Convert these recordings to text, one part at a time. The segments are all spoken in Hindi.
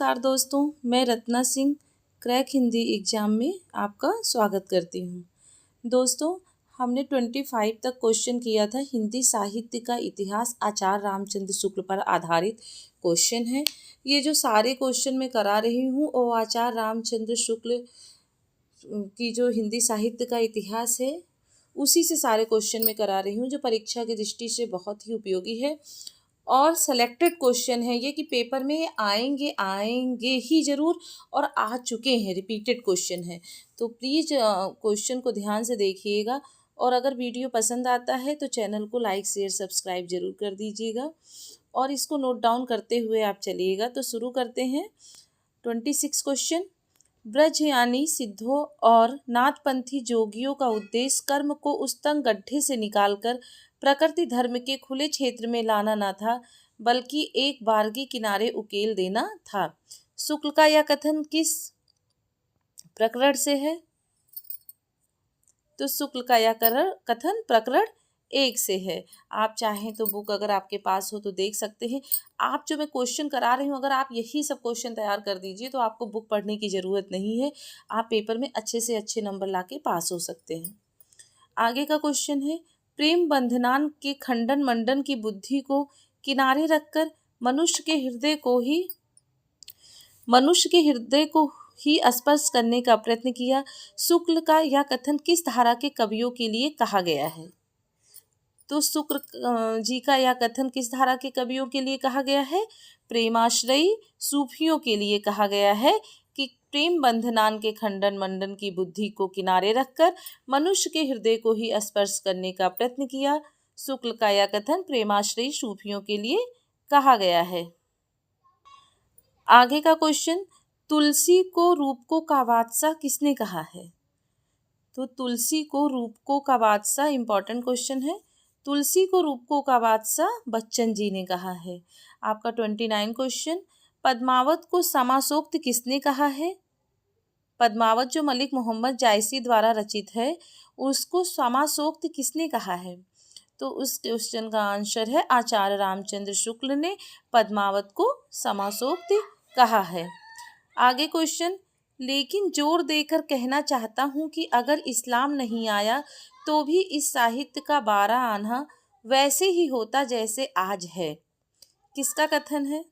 नमस्कार दोस्तों, मैं रत्ना सिंह क्रैक हिंदी एग्ज़ाम में आपका स्वागत करती हूँ। दोस्तों, हमने 25 तक क्वेश्चन किया था। हिंदी साहित्य का इतिहास आचार्य रामचंद्र शुक्ल पर आधारित क्वेश्चन है। ये जो सारे क्वेश्चन मैं करा रही हूँ वो आचार्य रामचंद्र शुक्ल की जो हिंदी साहित्य का इतिहास है उसी से सारे क्वेश्चन मैं करा रही हूँ, जो परीक्षा की दृष्टि से बहुत ही उपयोगी है और सेलेक्टेड क्वेश्चन है ये कि पेपर में आएंगे ही ज़रूर और आ चुके हैं, रिपीटेड क्वेश्चन है। तो प्लीज़ क्वेश्चन को ध्यान से देखिएगा और अगर वीडियो पसंद आता है तो चैनल को लाइक शेयर सब्सक्राइब ज़रूर कर दीजिएगा और इसको नोट डाउन करते हुए आप चलिएगा। तो शुरू करते हैं। 26 क्वेश्चन। ब्रजयानी सिद्धों और नाथपंथी जोगियों का उद्देश्य कर्म को उस तंग गड्ढे से निकालकर प्रकृति धर्म के खुले क्षेत्र में लाना न था, बल्कि एक बारगी किनारे उकेल देना था। शुक्ल का यह कथन किस प्रकरण से है? तो शुक्ल का यह कथन प्रकरण 1 से है। आप चाहें तो बुक अगर आपके पास हो तो देख सकते हैं। आप जो मैं क्वेश्चन करा रही हूँ, अगर आप यही सब क्वेश्चन तैयार कर दीजिए तो आपको बुक पढ़ने की ज़रूरत नहीं है। आप पेपर में अच्छे से अच्छे नंबर लाके पास हो सकते हैं। आगे का क्वेश्चन है, प्रेम बंधनान के खंडन मंडन की बुद्धि को किनारे रखकर मनुष्य के हृदय को ही स्पर्श करने का प्रयत्न किया। शुक्ल का यह कथन किस धारा के कवियों के लिए कहा गया है? तो शुक्ल जी का यह कथन किस धारा के कवियों के लिए कहा गया है? प्रेमाश्रयी सूफियों के लिए कहा गया है कि प्रेम बंधनान के खंडन मंडन की बुद्धि को किनारे रखकर मनुष्य के हृदय को ही स्पर्श करने का प्रयत्न किया। शुक्ल का यह कथन प्रेमाश्रयी सूफियों के लिए कहा गया है। आगे का क्वेश्चन, तुलसी को रूपकों का बादशाह किसने कहा है? तो तुलसी को रूपकों का बादशाह इंपॉर्टेंट क्वेश्चन है। तुलसी को रूपकों का बादशाह बच्चन जी ने कहा है। आपका 29 क्वेश्चन, पद्मावत को समासोक्त किसने कहा है? पद्मावत जो मलिक मोहम्मद जायसी द्वारा रचित है उसको समासोक्त किसने कहा है? तो उस क्वेश्चन का आंसर है आचार्य रामचंद्र शुक्ल ने पद्मावत को समासोक्त कहा है। आगे क्वेश्चन, लेकिन जोर देकर कहना चाहता हूँ कि अगर इस्लाम नहीं आया तो भी इस साहित्य का 12 आना वैसे ही होता जैसे आज है। किसका कथन है?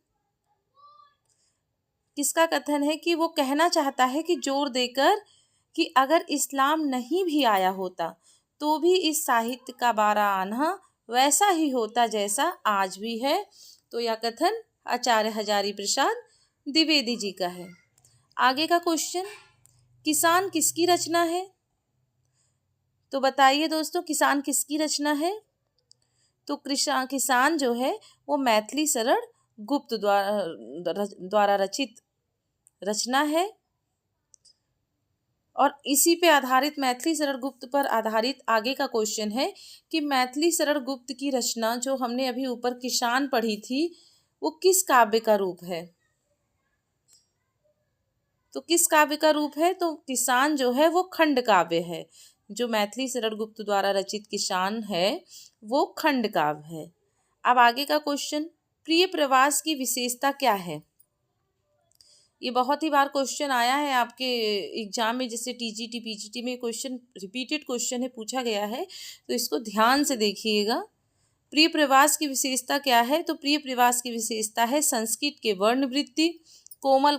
किसका कथन है कि वो कहना चाहता है कि जोर देकर कि अगर इस्लाम नहीं भी आया होता तो भी इस साहित्य का 12 आना वैसा ही होता जैसा आज भी है। तो यह कथन आचार्य हजारी प्रसाद द्विवेदी जी का है। आगे का क्वेश्चन, किसान किसकी रचना है? तो बताइए दोस्तों, किसान किसकी रचना है? तो किसान जो है वो मैथिली शरण गुप्त द्वारा रचित रचना है और इसी पे आधारित मैथिली शरण गुप्त पर आधारित आगे का क्वेश्चन है कि मैथिली शरण गुप्त की रचना जो हमने अभी ऊपर किसान पढ़ी थी वो किस काव्य का रूप है? तो किस काव्य का रूप है? तो किसान जो है वो खंड काव्य है। जो मैथिली शरण गुप्त द्वारा रचित किसान है वो खंड काव्य है। अब आगे का क्वेश्चन, प्रिय प्रवास की विशेषता क्या है? ये बहुत ही बार क्वेश्चन आया है आपके एग्जाम में, जैसे टीजीटी पीजीटी में क्वेश्चन रिपीटेड क्वेश्चन है, पूछा गया है, तो इसको ध्यान से देखिएगा। प्रिय प्रवास की विशेषता क्या है? तो प्रिय प्रवास की विशेषता है संस्कृत के वर्ण वृत्ति, कोमल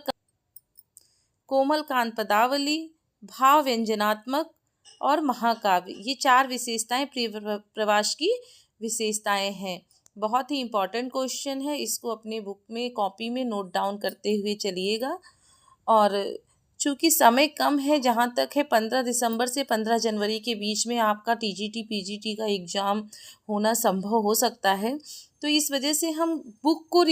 कांत पदावली, भाव व्यंजनात्मक और महाकाव्य। ये 4 विशेषताएं प्रिय प्रवास की विशेषताएं हैं। बहुत ही इम्पॉर्टेंट क्वेश्चन है, इसको अपने बुक में कॉपी में नोट डाउन करते हुए चलिएगा। और चूँकि समय कम है, जहाँ तक है 15 दिसंबर से 15 जनवरी के बीच में आपका टीजीटी पीजीटी का एग्ज़ाम होना संभव हो सकता है, तो इस वजह से हम बुक को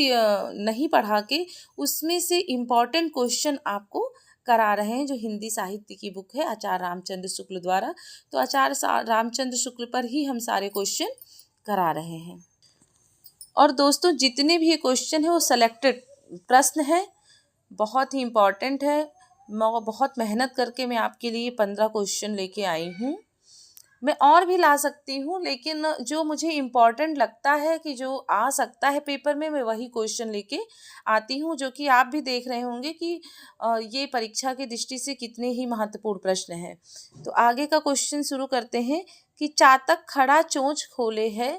नहीं पढ़ा के उसमें से इम्पॉर्टेंट क्वेश्चन आपको करा रहे हैं, जो हिंदी साहित्य की बुक है आचार्य रामचंद्र शुक्ल द्वारा। तो आचार्य रामचंद्र शुक्ल पर ही हम सारे क्वेश्चन करा रहे हैं। और दोस्तों, जितने भी ये क्वेश्चन है वो सेलेक्टेड प्रश्न है, बहुत ही इम्पॉर्टेंट है। बहुत मेहनत करके मैं आपके लिए 15 क्वेश्चन लेके आई हूँ मैं और भी ला सकती हूँ, लेकिन जो मुझे इम्पोर्टेंट लगता है कि जो आ सकता है पेपर में, मैं वही क्वेश्चन लेके आती हूँ, जो कि आप भी देख रहे होंगे कि ये परीक्षा की दृष्टि से कितने ही महत्वपूर्ण प्रश्न हैं। तो आगे का क्वेश्चन शुरू करते हैं कि चातक खड़ा चोंच खोले है,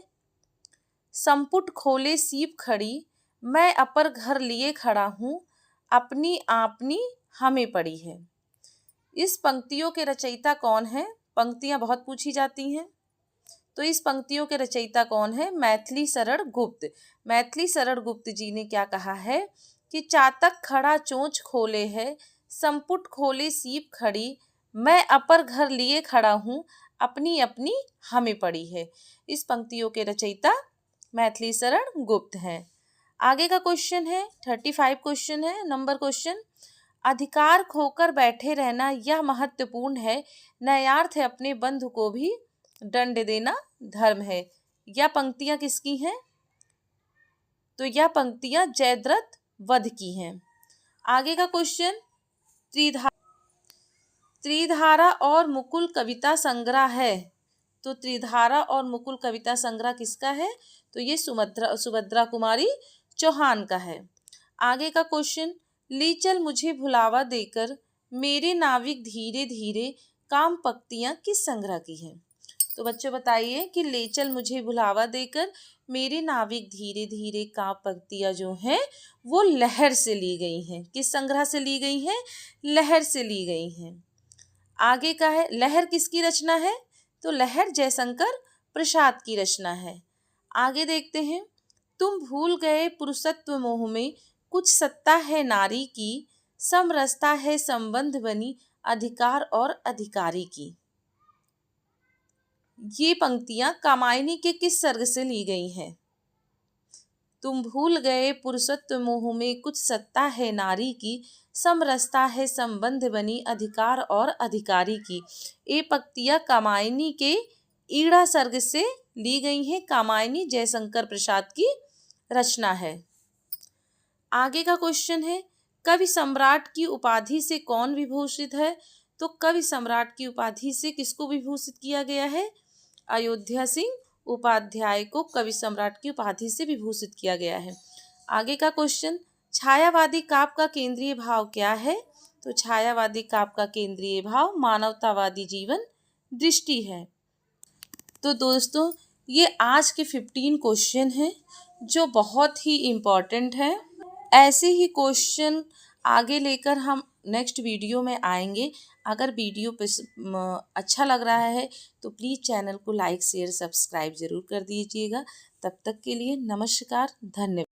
संपुट खोले सीप खड़ी, मैं अपर घर लिए खड़ा हूँ, अपनी आपनी हमें पड़ी है। इस पंक्तियों के रचयिता कौन है? पंक्तियां बहुत पूछी जाती हैं। तो इस पंक्तियों के रचयिता कौन है? मैथिली शरण गुप्त। मैथिली शरण गुप्त जी ने क्या कहा है कि चातक खड़ा चोंच खोले है, संपुट खोले सीप खड़ी, मैं अपर घर लिए खड़ा हूँ, अपनी अपनी हमें पड़ी है। इस पंक्तियों के रचयिता मैथिली शरण गुप्त हैं। आगे का क्वेश्चन है 35 क्वेश्चन है, नंबर क्वेश्चन। अधिकार खोकर बैठे रहना यह महत्वपूर्ण है, न्यायार्थ है अपने बंधु को भी दंड देना धर्म है। यह पंक्तियां किसकी हैं? तो यह पंक्तियां जयद्रथ वध की हैं। आगे का क्वेश्चन, त्रिधारा और मुकुल कविता संग्रह है। तो त्रिधारा और मुकुल कविता संग्रह किसका है? तो ये सुभद्रा कुमारी चौहान का है। आगे का क्वेश्चन, ली चल मुझे भुलावा देकर, मेरे नाविक धीरे धीरे, काम पक्तियां किस संग्रह की हैं? तो बच्चों बताइए कि ले चल मुझे भुलावा देकर, मेरे नाविक धीरे धीरे, काम पक्तियां जो हैं वो लहर से ली गई हैं। किस संग्रह से ली गई हैं? लहर से ली गई हैं। आगे का है, लहर किसकी रचना है? तो लहर जयशंकर प्रसाद की रचना है। आगे देखते हैं, तुम भूल गए पुरुषत्व मोह में, कुछ सत्ता है नारी की, समरसता है संबंध बनी, अधिकार और अधिकारी की। ये पंक्तियां कामायनी के किस सर्ग से ली गई हैं? तुम भूल गए पुरुषत्व मोह में, कुछ सत्ता है नारी की, समरसता है संबंध बनी, अधिकार और अधिकारी की। ये पंक्तियां कामायनी के ईड़ा सर्ग से ली गई हैं। कामायनी जयशंकर प्रसाद की रचना है। आगे का क्वेश्चन है, कवि सम्राट की उपाधि से कौन विभूषित है? तो कवि सम्राट की उपाधि से किसको विभूषित किया गया है? अयोध्या सिंह उपाध्याय को कवि सम्राट की उपाधि से विभूषित किया गया है। आगे का क्वेश्चन, छायावादी काव्य का केंद्रीय भाव क्या है? तो छायावादी काव्य का केंद्रीय भाव मानवतावादी जीवन दृष्टि है। तो दोस्तों, ये आज के 15 क्वेश्चन हैं जो बहुत ही इम्पॉर्टेंट हैं। ऐसे ही क्वेश्चन आगे लेकर हम नेक्स्ट वीडियो में आएंगे। अगर वीडियो अच्छा लग रहा है तो प्लीज़ चैनल को लाइक शेयर सब्सक्राइब ज़रूर कर दीजिएगा। तब तक के लिए नमस्कार, धन्यवाद।